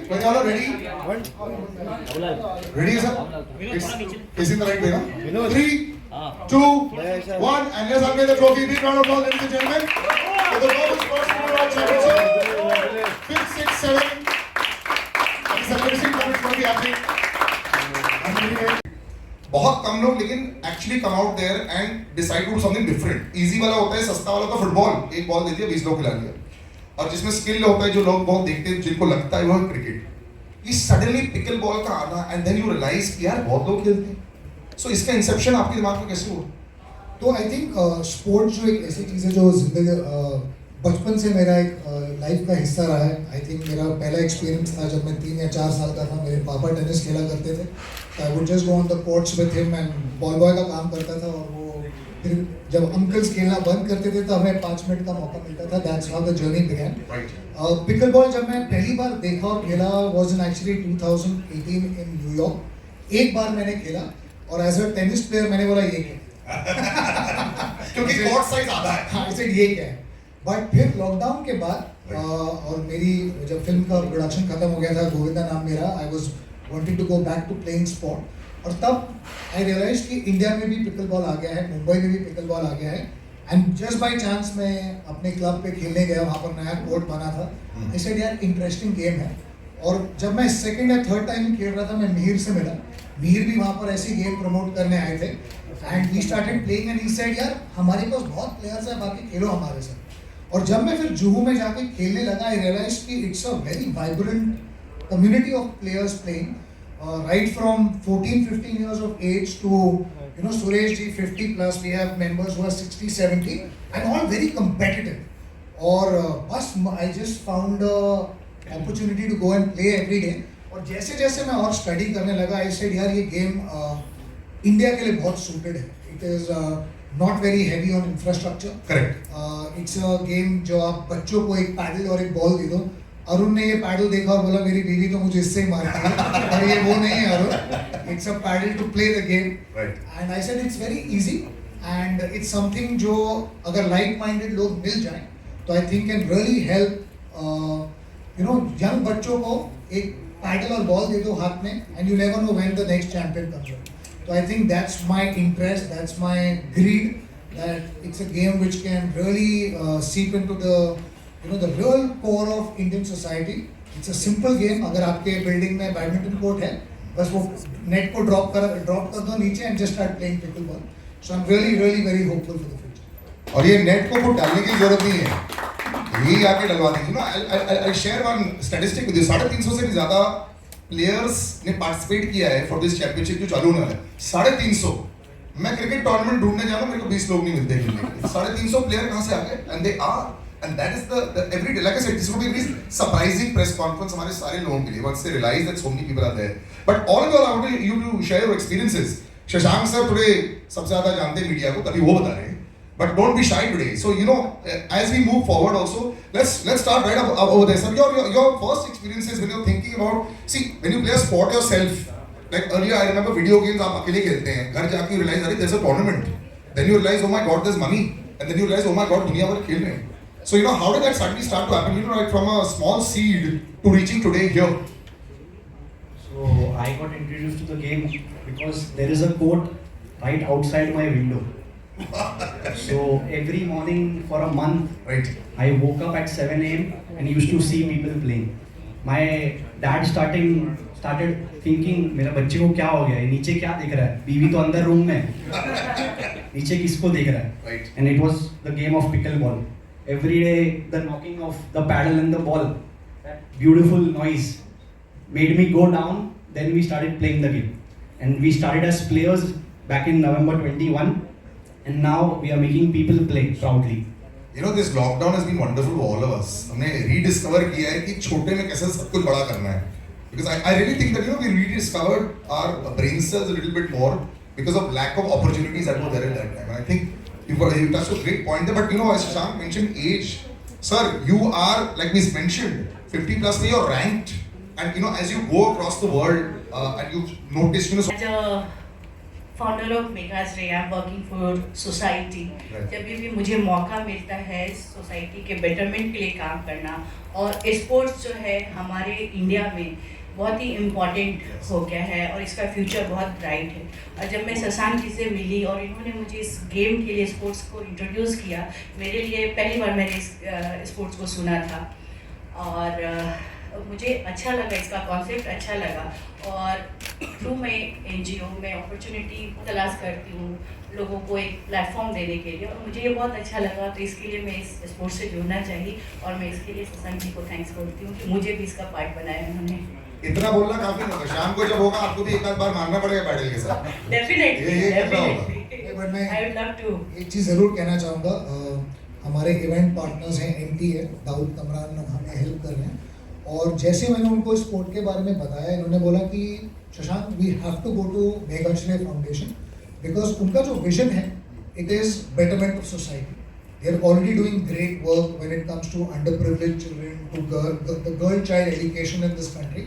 When you all are ready? Ready, sir? It's facing the right way, no? 3, 2, 1, and let's unveil the trophy. Big round of applause, ladies and gentlemen. For the Global Sports World Championship, 5th, 6th, 7th. It's a amazing trophy happening. बहुत कम लोग लेकिन actually come out there and decide to do something different. Easy वाला होता है, सस्ता वाला होता है फुटबॉल. एक बॉल दे दिया 20 लोग खिला दिया. और जिसमें स्किल होता है, जो लोग बहुत देखते हैं, जिनको लगता है वो क्रिकेट. ये सडनली पिकल बॉल का आना एंड देन यू रियलाइज कि यार बहुत लोग खेलते हैं. सो इसका इंसेप्शन आपके दिमाग में कैसे हुआ? तो आई थिंक स्पोर्ट्स जो एक ऐसी चीज़ है जो जिंदगी बचपन से मेरा एक लाइफ का हिस्सा रहा है. आई थिंक मेरा पहला एक्सपीरियंस था जब मैं 3 या 4 साल का था. मेरे पापा टेनिस खेला करते थे. I would just go on the courts with him and ball boy का काम करता था. और वो फिर जब अंकल्स खेलना बंद करते थे तो हमें 5 मिनट का मौका मिलता था. That's how the journey began. Pickleball जब मैं पहली बार देखा और खेला was in actually 2018 in New York. एक बार मैंने खेला और एज अ टेनिस प्लेयर मैंने बोला ये क्या क्योंकि कोर्ट साइज आधा है. हाँ, इसे ये क्या है. बट फिर लॉकडाउन के बाद और मेरी जब फिल्म का प्रोडक्शन खत्म हो गया था, गोविंदा नाम मेरा, I was wanting to go back to playing sport. और तब आई रियलाइज कि इंडिया में भी पिकल बॉल आ गया है, मुंबई में भी पिकल बॉल आ गया है. एंड जस्ट बाय चांस मैं अपने क्लब पे खेलने गया, वहाँ पर नया कोर्ट बना था. आई सेड यार इंटरेस्टिंग गेम है. और जब मैं सेकंड या थर्ड टाइम खेल रहा था, मैं मिहिर से मिला. मिहिर भी वहाँ पर ऐसी गेम प्रमोट करने आए थे. And we started playing and he said यार हमारे पास बहुत प्लेयर्स हैं, बाकी खेलो हमारे साथ. और जब मैं फिर जुहू में जाके खेलने लगा, आई रियलाइज कि it's a very vibrant community of players playing. Right from 14-15 years of age to Suresh ji 50+, we have members who are 60-70 and all very competitive. और बस I just found a opportunity to go and play every day. और जैसे जैसे मैं और study करने लगा, I said यार ये गेम इंडिया के लिए बहुत सूटेड है. It is not very heavy on infrastructure. Correct. It's a game जो आप बच्चों को एक पैडल और एक बॉल दे दो. अरुण ने ये पैडल देखा और बोला मेरी बीवी तो मुझे इससे ही मारती है. पर ये वो नहीं है Arun. It's a paddle to play the game. And I said it's very easy and it's something जो अगर लाइक माइंडेड लोग मिल जाएं तो I think can really help young बच्चों को. एक पैडल और बॉल दे दो हाथ में and you never know when the next champion comes up. तो I think that's my interest, that's my greed, that it's a game which can really seep into the the real core of Indian society. It's a simple game. अगर आपके building में badminton court है, बस वो net को drop कर दो नीचे and just start playing pickleball. So I'm really very hopeful for the future. और ये नेट को खुद डालने की जरूरत नहीं है, यही आके डलवा देंगे. I'll share one statistic with you. 350 से भी ज्यादा प्लेयर्स ने पार्टिसिपेट किया है फॉर दिस चैंपियनशिप जो चालू होने वाला है. 350. मैं क्रिकेट टूर्नामेंट ढूंढने जाऊँ, मेरे को 20 लोग नहीं मिलते खेलने के लिए. 350 प्लेयर कहाँ से आ गए? And they are. And that is the every day, like I said, this would be a very surprising press conference हमारे सारे लोगों के लिए once they realize that so many people are there. But all of you, I want you to share your experiences. Shashank sir today सबसे ज़्यादा जानते हैं media को, तभी वो बता रहे हैं. But don't be shy today. So as we move forward also, let's start right over there. Sir, your first experiences when you're thinking about, see, when you play a sport yourself, like earlier I remember video games आप अकेले खेलते हैं, घर जाके you realize अरे there's a tournament. Then you realize oh my God there's money, and then you realize oh my God दुनिया भर खेल रहे हैं. So how did that suddenly start to happen? Right from a small seed to reaching today here. So I got introduced to the game because there is a court right outside my window. So every morning for a month, right, I woke up at 7 a.m. and used to see people playing. My dad started thinking, मेरा बच्चे को क्या हो गया है? नीचे क्या देख रहा है? बीवी तो अंदर रूम में, नीचे किसको देख रहा है? Right. And it was the game of pickleball. Every day, the knocking of the paddle and the ball, that beautiful noise made me go down. Then we started playing the game. And we started as players back in November 21. And now we are making people play proudly. This lockdown has been wonderful for all of us. हमने rediscover किया है कि छोटे में कैसे सब कुछ बड़ा करना है. Because I really think that we rediscovered our brain cells a little bit more because of lack of opportunities that were there at that time. And I think you touched a great point there, but as Shashank mentioned age, sir, you are, like we mentioned, 50+, you're ranked, and as you go across the world and you notice, As a founder of Megashri, I am working for society. Right. जब भी मुझे मौका मिलता है society के betterment के लिए काम करना, और स्पोर्ट्स जो है हमारे इंडिया में बहुत ही इम्पॉर्टेंट हो गया है और इसका फ्यूचर बहुत ब्राइट है। और जब मैं शशांक जी से मिली और इन्होंने मुझे इस गेम के लिए स्पोर्ट्स को इंट्रोड्यूस किया, मेरे लिए पहली बार मैंने इस स्पोर्ट्स को सुना था और मुझे अच्छा लगा, इसका कॉन्सेप्ट अच्छा लगा। और थ्रू मैं NGO में अपॉर्चुनिटी तलाश करती हूँ लोगों को एक प्लेटफॉर्म देने के लिए, और मुझे ये बहुत अच्छा लगा। तो इसके लिए मैं इस स्पोर्ट्स से जुड़ना चाहिए और मैं इसके लिए शशांक जी को थैंक्स करती हूँ कि मुझे भी इसका पार्ट बनाया उन्होंने। इतना बोलना काफी नहीं होगा, शाम को जब होगा आपको भी एक आध बार मारना पड़ेगा पैडल के साथ। डेफिनेटली ये कितना होगा? डेफिनेटली बट मैं आई वुड लव टू। एक चीज़ ज़रूर कहना चाहूँगा, हमारे इवेंट पार्टनर्स हैं MT है, दाऊद कमरान हमें हेल्प कर रहे हैं। और जैसे मैंने उनको स्पोर्ट के बारे में बताया, इन्होंने बोला कि Shashank we have to go to Megashri foundation because उनका जो विजन है it is betterment of society. They are already doing great work when it comes to underprivileged children, to the girl child education in this country.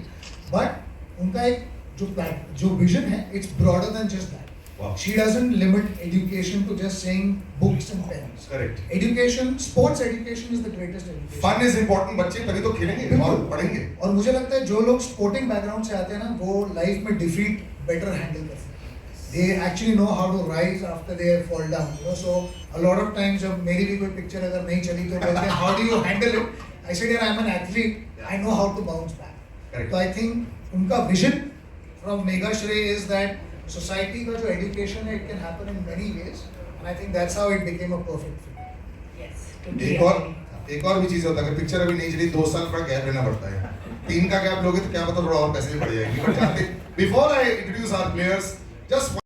But उनका एक जो vision है, it's broader than just that. Wow. She doesn't limit education to just saying books and pens. Correct. Education, sports education is the greatest education. Fun is important, बच्चे तभी तो खेलेंगे और पढ़ेंगे। और मुझे लगता है जो लोग स्पोर्टिंग बैकग्राउंड से आते हैं ना, वो लाइफ में डिफीट बेटर हैंडल करते हैं। They actually know how to rise after they fall down. You know, so a lot of times जब मेरी भी कोई पिक्चर अगर नहीं चली तो बोलते हैं how do you handle it? I said यार I'm an athlete, I know how to bounce back. Correct. तो I think उनका vision from Megashray is that society का जो education है it can happen in many ways, and I think that's how it became a perfect fit. Yes, एक और भी चीज होता है, अगर पिक्चर अभी नहीं चली 2 साल का गैप लेना पड़ता है। 3 का गैप लोगे तो क्या पता थोड़ा और पैसे भी बढ़ जाएंगे। बट चाहते before I introduce our players, just